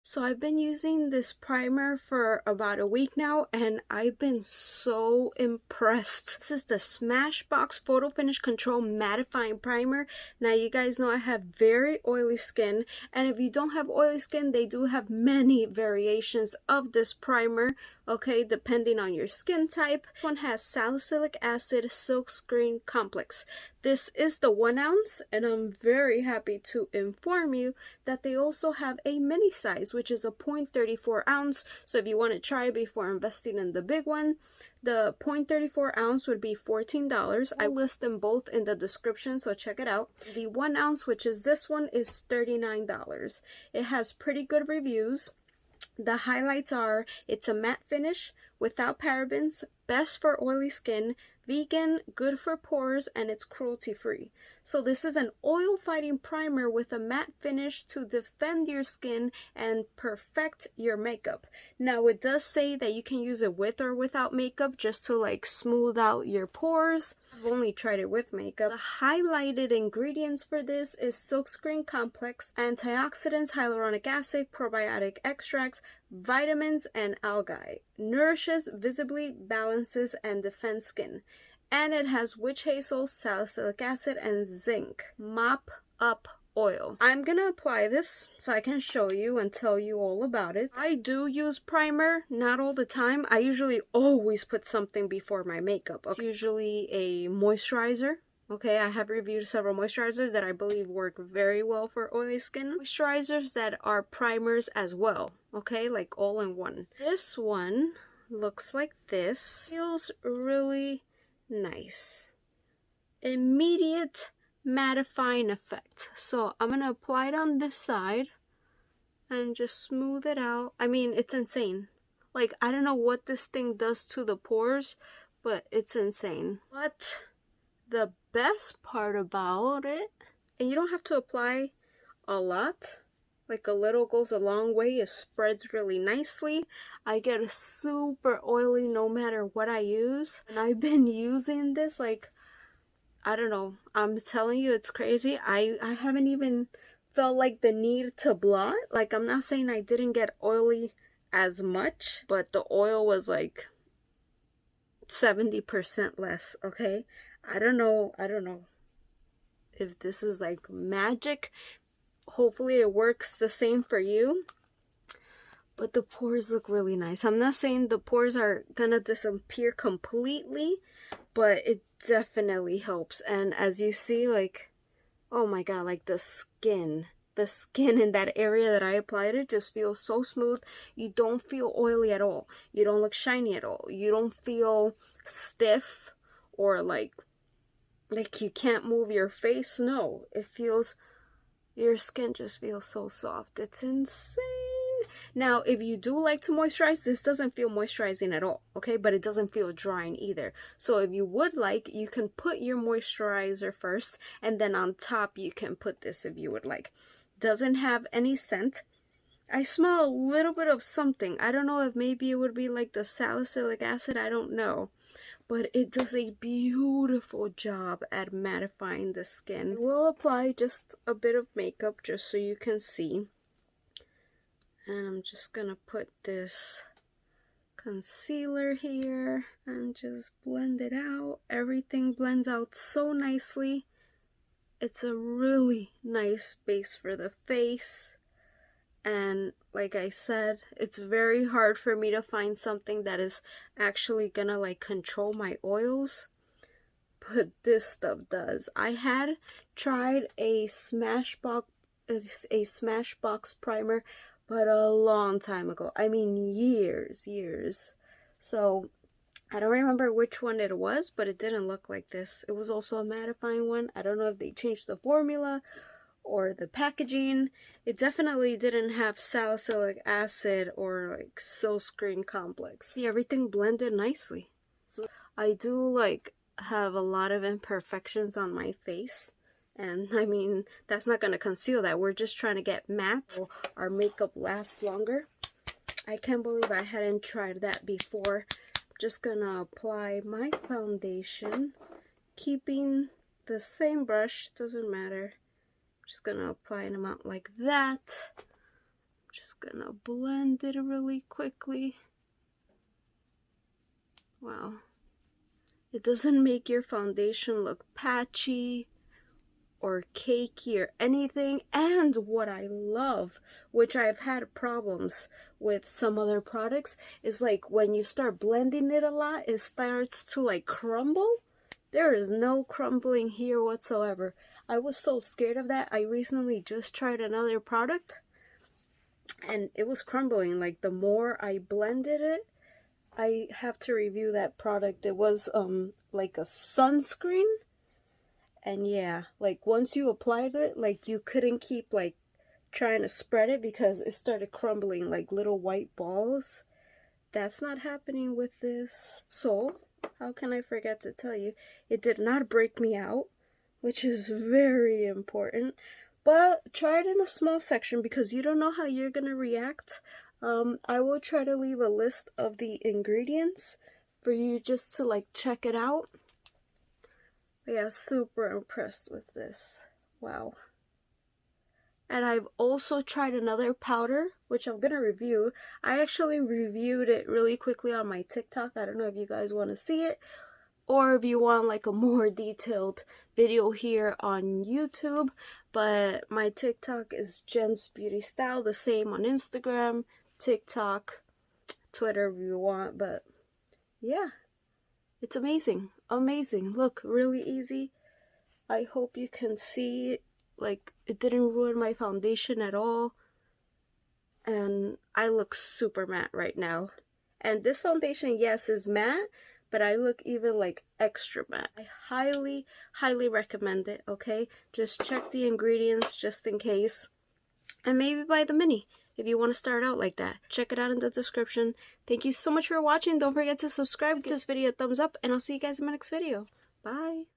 So I've been using this primer for about a week now, and I've been so impressed. This is the SMASHBOX Photo Finish Control Mattifying Primer. Now you guys know I have very oily skin, and if you don't have oily skin, they do have many variations of this primer, okay, depending on your skin type. This one has salicylic acid silkscreen complex. This is the 1 ounce, and I'm very happy to inform you that they also have a mini size, which is a 0.34 ounce. So if you want to try before investing in the big one, the 0.34 ounce would be $14. I list them both in the description, so check it out. The 1 ounce, which is this one, is $39. It has pretty good reviews. The highlights are it's a matte finish without parabens, best for oily skin, vegan, good for pores, and it's cruelty free. So this is an oil fighting primer with a matte finish to defend your skin and perfect your makeup. Now it does say that you can use it with or without makeup just to like smooth out your pores. I've only tried it with makeup. The highlighted ingredients for this is silkscreen complex, antioxidants, hyaluronic acid, probiotic extracts, vitamins, and algae. Nourishes, visibly balances, and defends skin. And it has witch hazel, salicylic acid, and zinc. Mop up oil. I'm gonna apply this so I can show you and tell you all about it. I do use primer, not all the time. I usually always put something before my makeup. It's usually a moisturizer. Okay, I have reviewed several moisturizers that I believe work very well for oily skin. Moisturizers that are primers as well, okay, like all in one. This one looks like this. Feels really nice. Immediate mattifying effect. So I'm gonna apply it on this side and just smooth it out. I mean, it's insane. Like, I don't know what this thing does to the pores, but it's insane. But the best part about it, and you don't have to apply a lot, like a little goes a long way, it spreads really nicely. I get super oily no matter what I use, and I've been using this like, I don't know, I'm telling you, it's crazy. I haven't even felt like the need to blot. Like, I'm not saying I didn't get oily as much, but the oil was like 70% less, okay? I don't know if this is like magic. Hopefully it works the same for you. But the pores look really nice. I'm not saying the pores are gonna disappear completely, but it definitely helps. And as you see, like, oh my god, like the skin in that area that I applied it just feels so smooth. You don't feel oily at all. You don't look shiny at all. You don't feel stiff or like you can't move your face. No, it feels, your skin just feels so soft. It's insane. Now, if you do like to moisturize, this doesn't feel moisturizing at all, okay? But it doesn't feel drying either. So if you would like, you can put your moisturizer first, and then on top you can put this if you would like. Doesn't have any scent. I smell a little bit of something. I don't know if maybe it would be like the salicylic acid. I don't know. But it does a beautiful job at mattifying the skin. We'll apply just a bit of makeup just so you can see. And I'm just gonna put this concealer here and just blend it out. Everything blends out so nicely. It's a really nice base for the face. And like I said, it's very hard for me to find something that is actually gonna like control my oils, but this stuff does. I had tried a SMASHBOX primer, but a long time ago. I mean years. So I don't remember which one it was, but it didn't look like this. It was also a mattifying one. I don't know if they changed the formula or the packaging. It definitely didn't have salicylic acid or like silkscreen complex. See, everything blended nicely. I do like have a lot of imperfections on my face, and I mean, that's not gonna conceal that. We're just trying to get matte so our makeup lasts longer. I can't believe I hadn't tried that before. I'm just gonna apply my foundation, keeping the same brush, doesn't matter. Just gonna apply an amount like that. Just gonna blend it really quickly. Wow. It doesn't make your foundation look patchy or cakey or anything. And what I love, which I've had problems with some other products, is like when you start blending it a lot, it starts to like crumble. There is no crumbling here whatsoever. I was so scared of that. I recently just tried another product and it was crumbling. Like the more I blended it, I have to review that product. It was like a sunscreen, and yeah, like once you applied it, like you couldn't keep like trying to spread it because it started crumbling like little white balls. That's not happening with this. So how can I forget to tell you, it did not break me out, which is very important. But try it in a small section because you don't know how you're gonna react. I will try to leave a list of the ingredients for you just to like check it out. But yeah, super impressed with this. Wow. And I've also tried another powder, which I'm gonna review. I actually reviewed it really quickly on my TikTok. I don't know if you guys want to see it, or if you want like a more detailed video here on YouTube. But my TikTok is Jenz BeautyStyle, the same on Instagram, TikTok, Twitter if you want. But yeah, it's amazing. Amazing. Look, really easy. I hope you can see, like, it didn't ruin my foundation at all. And I look super matte right now. And this foundation, yes, is matte, but I look even like extra matte. I highly, highly recommend it, okay? Just check the ingredients just in case. And maybe buy the mini if you want to start out like that. Check it out in the description. Thank you so much for watching. Don't forget to subscribe, give this video a thumbs up, and I'll see you guys in my next video. Bye!